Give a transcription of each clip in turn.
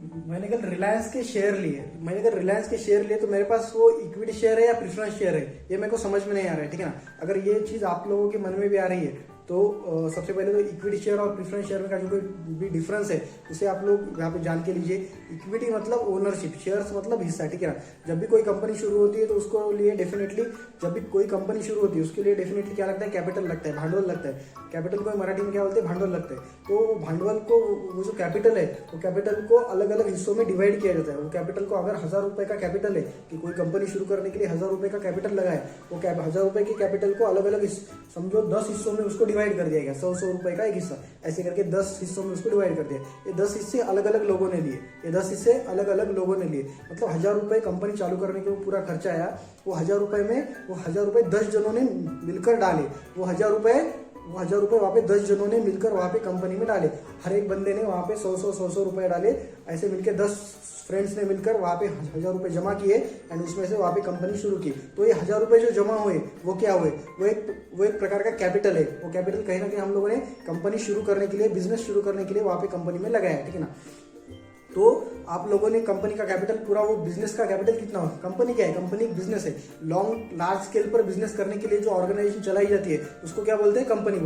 मैंने कल रिलायंस के शेयर लिए तो मेरे पास वो इक्विटी शेयर है या प्रेफरेंस शेयर है, ये मेरे को समझ में नहीं आ रहा है। ठीक है ना। अगर ये चीज आप लोगों के मन में भी आ रही है तो सबसे पहले तो इक्विटी शेयर और प्रेफरेंस शेयर में का जो कोई भी डिफरेंस है उसे आप लोग यहाँ पे जान के लीजिए। इक्विटी मतलब ओनरशिप, शेयर्स मतलब हिस्सा। ठीक है ना। जब भी कोई कंपनी शुरू होती है तो उसको लिए डेफिनेटली क्या लगता है, कैपिटल लगता है, भांडवल लगता है। कैपिटल को मराठी में क्या बोलते हैं, भांडवल लगता है। तो भांडवल को, वो जो कैपिटल है, वो कैपिटल को अलग अलग हिस्सों में डिवाइड किया जाता है। वो कैपिटल को अगर 1000 रुपए का कैपिटल है कि कोई कंपनी शुरू करने के लिए 1000 रुपए का कैपिटल लगा है, वो 1000 रुपए के कैपिटल को अलग अलग समझो 10 हिस्सों में उसको डिवाइड कर दिया गया। 100 रुपए का एक हिस्सा, ऐसे करके 10 हिस्सों में उसको डिवाइड कर दिया। ये 10 हिस्से अलग अलग लोगों ने लिए, मतलब 1000 रुपए कंपनी चालू करने के पूरा खर्चा आया। वो 1000 रुपए 10 जनों ने मिलकर डाले। वो 1000 रुपए वहाँ पे 10 जनों ने मिलकर वहाँ पे कंपनी में डाले। हर एक बंदे ने वहाँ पे 100 रुपए डाले। ऐसे मिलकर 10 फ्रेंड्स ने मिलकर वहाँ पे 1000 रुपए जमा किए एंड उसमें से वहाँ पे कंपनी शुरू की। तो ये 1000 रुपए जो जमा हुए वो क्या हुए, वो एक प्रकार का कैपिटल है। वो कैपिटल कहीं ना कहीं हम लोगों ने कंपनी शुरू करने के लिए, बिजनेस शुरू करने के लिए वहाँ पे कंपनी में लगाया। ठीक है ना। तो आप लोगों ने कंपनी का कैपिटल, पूरा वो बिजनेस का कैपिटल कितना हो, कंपनी क्या है, कंपनी एक बिजनेस है। लार्ज स्केल पर बिजनेस करने के लिए जो ऑर्गेनाइजेशन चलाई जाती है उसको क्या बोलते हैं, कंपनी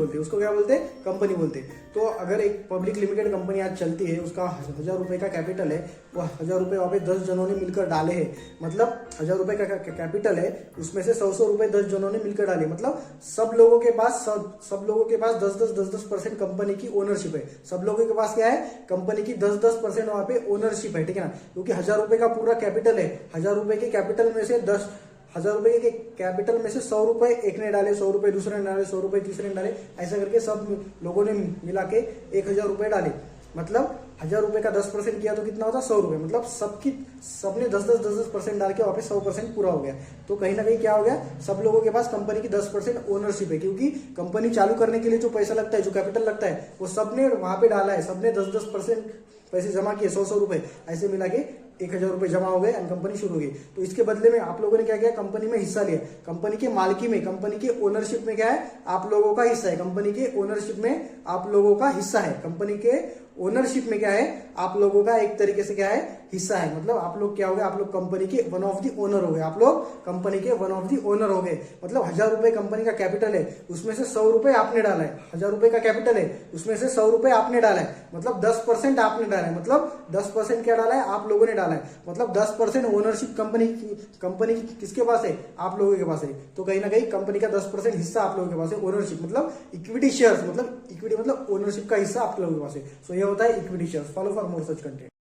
बोलते हैं। तो अगर एक पब्लिक लिमिटेड कंपनी आज चलती है, उसका 1000 रुपए का कैपिटल है, वो 1000 रुपए वहाँ पे 10 जनों ने मिलकर डाले हैं। मतलब 1000 रुपए का कैपिटल है, उसमें से 100 रुपए 10 जनों ने मिलकर डाले। मतलब सब लोगों के पास 10% कंपनी की ओनरशिप है। सब लोगों के पास क्या है, कंपनी की 10% वहाँ पे ओनरशिप है। ठीक है ना। क्योंकि 1000 रुपए का पूरा कैपिटल है। 1000 रुपए के कैपिटल में से 100 रुपए एक ने डाले, 100 रुपए दूसरे ने डाले, 100 रुपए तीसरे ने डाले, ऐसा करके सब लोगों ने मिला के 1000 रुपए डाले। मतलब 1000 रुपए का 10% किया तो कितना होता, 100 रुपए। मतलब सबने 10% डाल के वहाँ पे 100% पूरा हो गया। तो कहीं ना कहीं क्या हो गया, सब लोगों के पास कंपनी की 10% ओनरशिप है। क्योंकि कंपनी चालू करने के लिए जो पैसा लगता है, जो कैपिटल लगता है, वो सबने वहां पे डाला है। सबने 10% पैसे जमा किए, 100 रुपए, ऐसे मिला के 1000 रुपए जमा हो गए एंड कंपनी शुरू हो गई। तो इसके बदले में आप लोगों ने क्या किया, कंपनी में हिस्सा लिया। कंपनी के मालिकी में, कंपनी के ओनरशिप में क्या है, आप लोगों का हिस्सा है। कंपनी के ओनरशिप में आप लोगों का हिस्सा है। कंपनी के ओनरशिप में क्या है, आप लोगों का एक तरीके से क्या है, हिस्सा है। मतलब आप लोग क्या हो गए, आप लोग कंपनी के वन ऑफ द ओनर हो गए। मतलब 1000 रुपए कंपनी का कैपिटल है, उसमें से 100 रुपए आपने डाला है। 1000 रुपए का कैपिटल है, उसमें से 100 रुपए आपने डाला है। मतलब 10% आपने डाला है। मतलब 10% क्या डाला है, आप लोगों ने डाला है। मतलब 10% ओनरशिप कंपनी की किसके पास है, आप लोगों के पास है। तो कहीं ना कहीं कंपनी का 10% हिस्सा आप लोगों के पास है। ओनरशिप मतलब इक्विटी शेयर्स, मतलब इक्विटी मतलब ओनरशिप का हिस्सा आप लोगों के पास है। सो ये होता है equity shares. Follow for more such content.